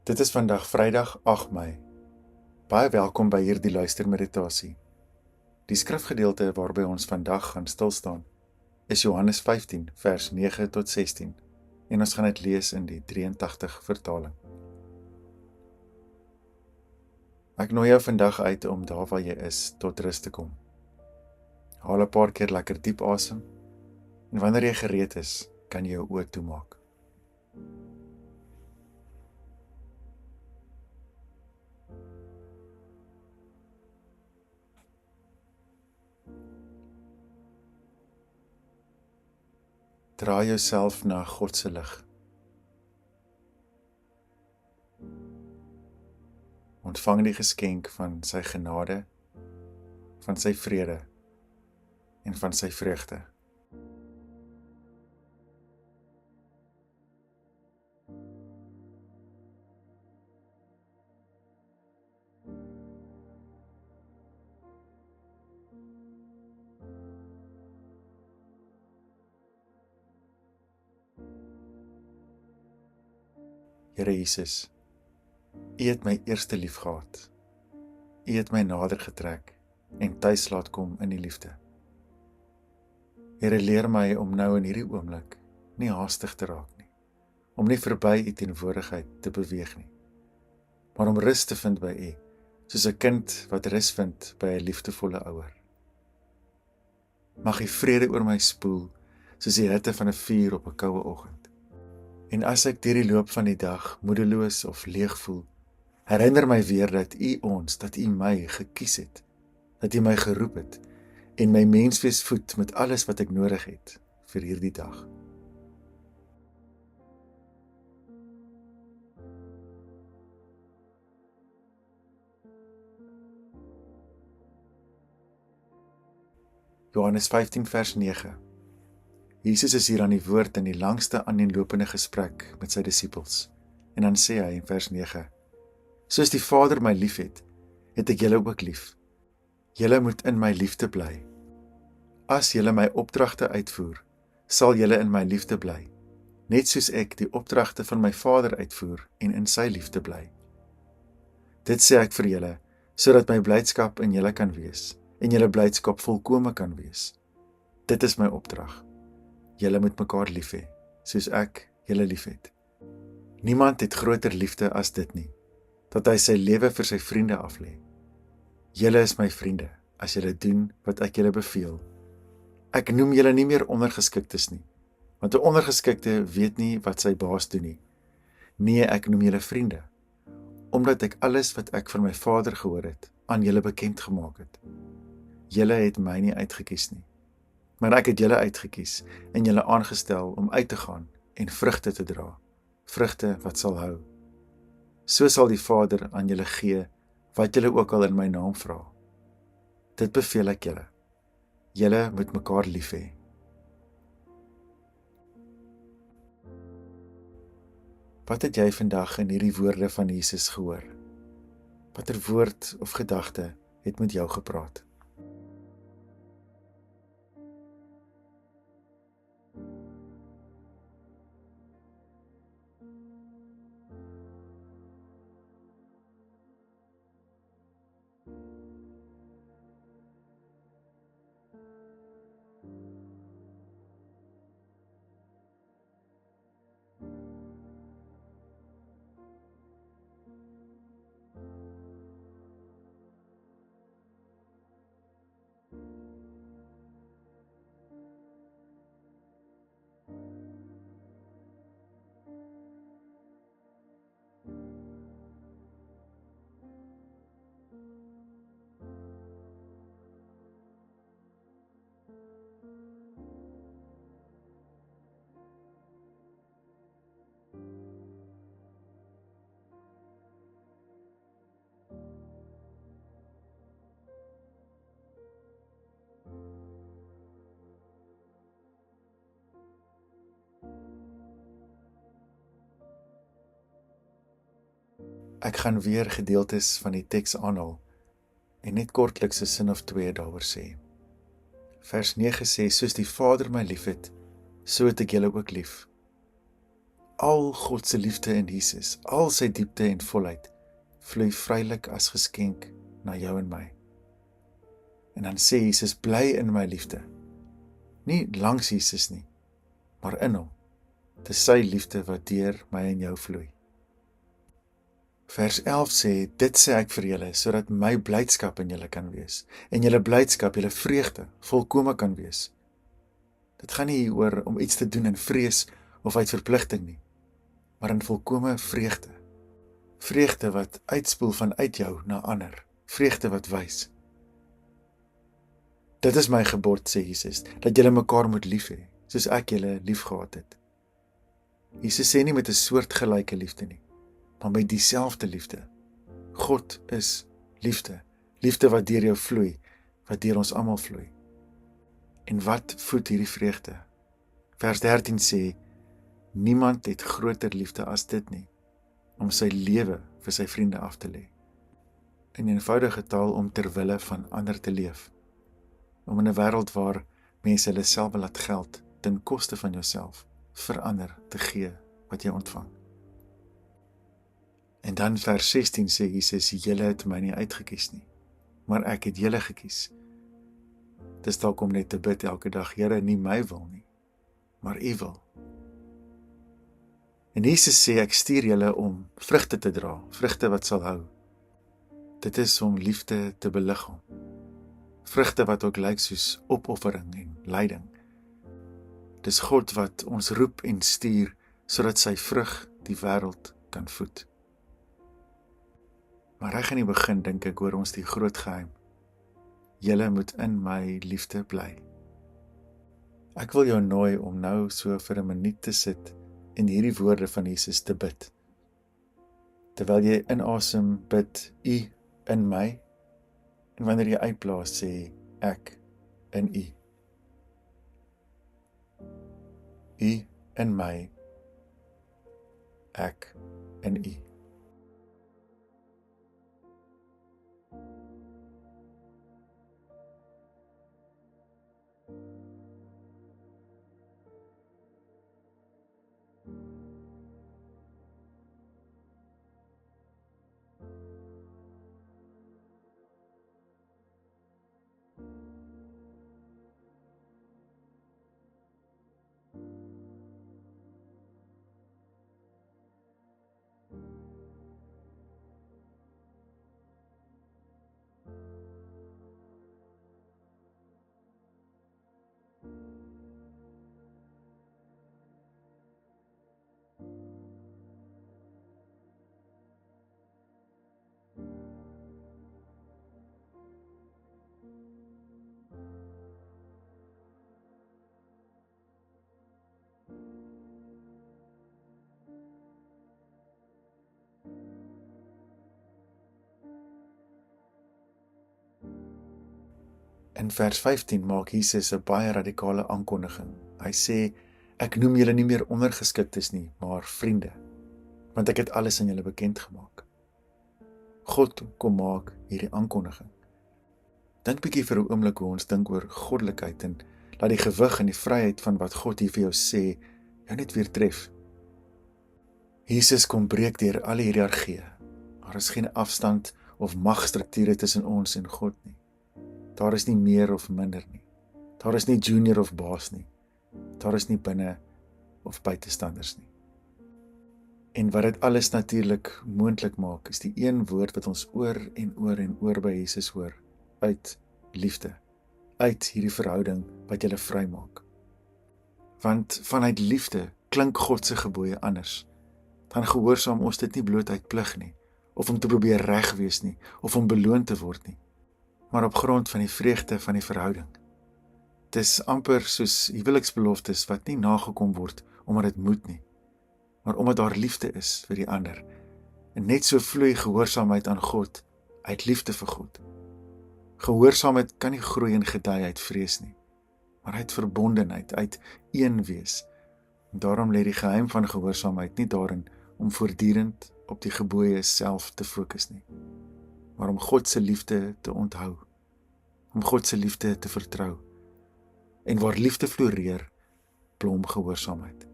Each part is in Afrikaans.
Dit is vandag Vrydag 8 Mei. Baie welkom by hierdie luistermeditasie. Die skrifgedeelte waarby ons vandag gaan stilstaan, is Johannes 15 vers 9 tot 16 en ons gaan dit lees in die 83 vertaling. Ek nooi jou vandag uit om daar waar jy is tot rus te kom. Haal 'n paar keer lekker diep asem en wanneer jy gereed is, kan jy jou oë toemaak. Draai jouself na God se lig. Ontvang die geskenk van sy genade, van sy vrede en van sy vreugde. Here Jesus, U het my eerste lief gehad. U het my nader getrek en tuis laat kom in die liefde. Here, leer my om nou in hierdie oomblik nie haastig te raak nie, om nie verby U teenwoordigheid te beweeg nie, maar om rus te vind by U, soos 'n kind wat rus vind by 'n liefdevolle ouer. Mag U vrede oor my spoel, soos die hitte van 'n vuur op 'n koue oggend. En as ek deur die loop van die dag moedeloos of leeg voel, herinner my weer dat U my gekies het, dat U my geroep het en my menswees voed met alles wat ek nodig het vir hierdie dag. Johannes 15 vers 9. Jesus is hier aan die woord in die langste aaneenlopende gesprek met sy disippels. En dan sê hy in vers 9, soos die Vader my lief het ek julle ook lief. Julle moet in my liefde bly. As julle my opdragte uitvoer, sal julle in my liefde bly, net soos ek die opdragte van my Vader uitvoer en in sy liefde bly. Dit sê ek vir julle, sodat my blydskap in julle kan wees en julle blydskap volkome kan wees. Dit is my opdrag. Julle moet mekaar lief hê, soos ek julle lief het. Niemand het groter liefde as dit nie, dat hy sy lewe vir sy vriende aflê. Julle is my vriende, as julle doen wat ek julle beveel. Ek noem julle nie meer ondergeskiktes nie, want 'n ondergeskikte weet nie wat sy baas doen nie. Nee, ek noem julle vriende, omdat ek alles wat ek van my Vader gehoor het, aan julle bekend gemaak het. Julle het my nie uitgekies nie, maar ek het julle uitgekies en julle aangestel om uit te gaan en vrugte te dra, vrugte wat sal hou. So sal die Vader aan julle gee, wat julle ook al in my naam vra. Dit beveel ek julle. Julle moet mekaar lief hê. Wat het jy vandag in hierdie woorde van Jesus gehoor? Watter woord of gedagte het met jou gepraat? Ek gaan weer gedeeltes van die teks aanhaal en net kortliks 'n sin of twee daaroor sê. Vers 9 sê, soos die Vader my liefhet, so het ek julle ook lief. al God se liefde in Jesus, al sy diepte en volheid, vloei vrylik as geskenk na jou en my. En dan sê Jesus, bly in my liefde. Nie langs Jesus nie, maar in hom. Dis sy liefde wat deur my en jou vloei. Vers 11 sê, dit sê ek vir julle, sodat my blydskap in julle kan wees, en julle blydskap, julle vreugde, volkome kan wees. Dit gaan nie oor om iets te doen in vrees of uit verpligting nie, maar in volkome vreugde. Vreugde wat uitspoel vanuit jou na ander, vreugde wat wys. Dit is my gebod, sê Jesus, dat julle mekaar moet lief hê, soos ek julle lief gehad het. Jesus sê nie met 'n soortgelyke liefde nie, maar met dieselfde liefde. God is liefde, liefde wat deur jou vloei, wat deur ons almal vloei. En wat voed hierdie vreugde? Vers 13 sê, niemand het groter liefde as dit nie, om sy lewe vir sy vriende af te lê. In eenvoudige taal om ter wille van ander te leef. Om in 'n wêreld waar mense hulle self laat geld ten koste van jouself vir ander te gee wat jy ontvang. En dan vers 16 sê Jesus, julle het my nie uitgekies nie, maar ek het julle gekies. Dis dalk om net te bid elke dag, Here, nie my wil nie, maar U wil. En Jesus sê, ek stuur julle om vrugte te dra, vrugte wat sal hou. Dit is om liefde te beliggaam. Vrugte wat ook lyk soos opoffering en lyding. Dis God wat ons roep en stuur, sodat sy vrug die wêreld kan voed. Maar reg aan die begin dink ek hoor ons die groot geheim. Julle moet in my liefde bly. Ek wil jou nooi om nou so vir 'n minuut te sit en hierdie woorde van Jesus te bid. Terwyl jy inasem bid, U in my, en wanneer jy uitblaas sê, ek in U. U in my, ek in U. In vers 15 maak Jesus 'n baie radikale aankondiging. Hy sê, ek noem julle nie meer ondergeskiktes nie, maar vriende, want ek het alles aan julle bekend gemaak. God kom maak hierdie aankondiging. Dink bietjie vir 'n oomblik hoe ons dink oor goddelikheid en laat die gewig en die vryheid van wat God hier vir jou sê, jou net weer tref. Jesus kom breek deur al die hiërargieë. Daar is geen afstand of magstrukture tussen ons en God nie. Daar is nie meer of minder nie. Daar is nie junior of baas nie. Daar is nie binne of buitestanders nie. En wat dit alles natuurlik moontlik maak, is die een woord wat ons oor en oor by Jesus hoor, uit liefde, uit hierdie verhouding wat julle vry maak. Want vanuit liefde klink God se gebooie anders. Dan gehoorsaam ons dit nie bloot uit plig nie, of om te probeer reg wees nie, of om beloon te word nie, maar op grond van die vreugde van die verhouding. Dit is amper soos huweliksbeloftes wat nie nagekom word omdat dit moet nie, maar omdat daar liefde is vir die ander. En net so vloei gehoorsaamheid aan God uit liefde vir God. Gehoorsaamheid kan nie groei en gedei uit vrees nie, maar uit verbondenheid, uit een wees. En daarom lê die geheim van gehoorsaamheid nie daarin om voortdurend op die gebooie self te fokus nie, maar om God se liefde te onthou, om God se liefde te vertrou. En waar liefde floreer, blom gehoorsaamheid.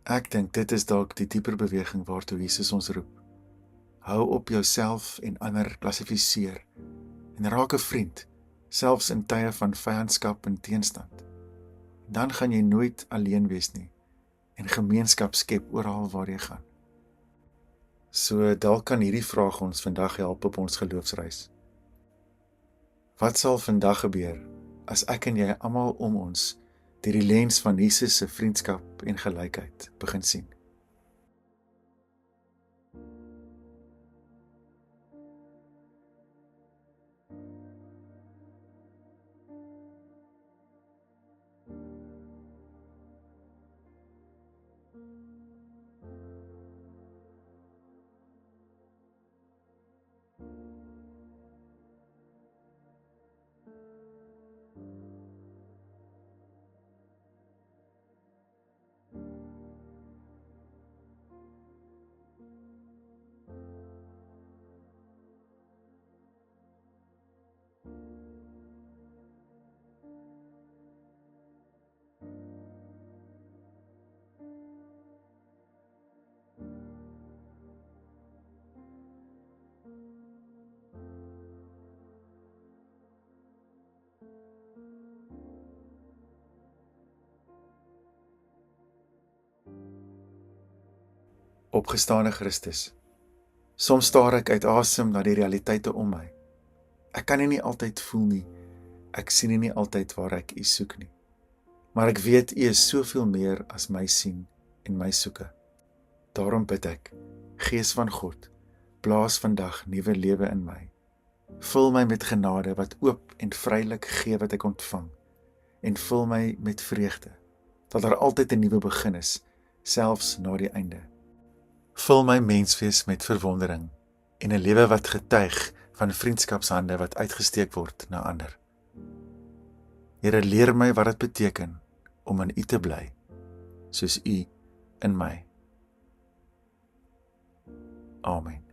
Ek dink dit is dalk die dieper beweging waartoe Jesus ons roep. Hou op jouself en ander klassifiseer en raak 'n vriend, selfs in tye van vyandskap en teenstand. Dan gaan jy nooit alleen wees nie en gemeenskap skep oral waar jy gaan. So dalk kan hierdie vraag ons vandag help op ons geloofsreis. Wat sal vandag gebeur as ek en jy almal om ons deur die lens van Jesus se vriendskap en gelykheid begin sien? Opgestane Christus. Soms staar ek uit asem na die realiteite om my. Ek kan nie altyd voel nie. Ek sien nie altyd waar ek U soek nie. Maar ek weet U is soveel meer as my sien en my soeke. Daarom bid ek, Gees van God, blaas vandag nuwe lewe in my. Vul my met genade wat oop en vrylik gee wat ek ontvang. En vul my met vreugde, dat daar altyd 'n nuwe begin is, selfs na die einde. Vul my menswees met verwondering en 'n lewe wat getuig van vriendskapshande wat uitgesteek word na ander. Here, leer my wat dit beteken om in U te bly, soos U in my. Amen.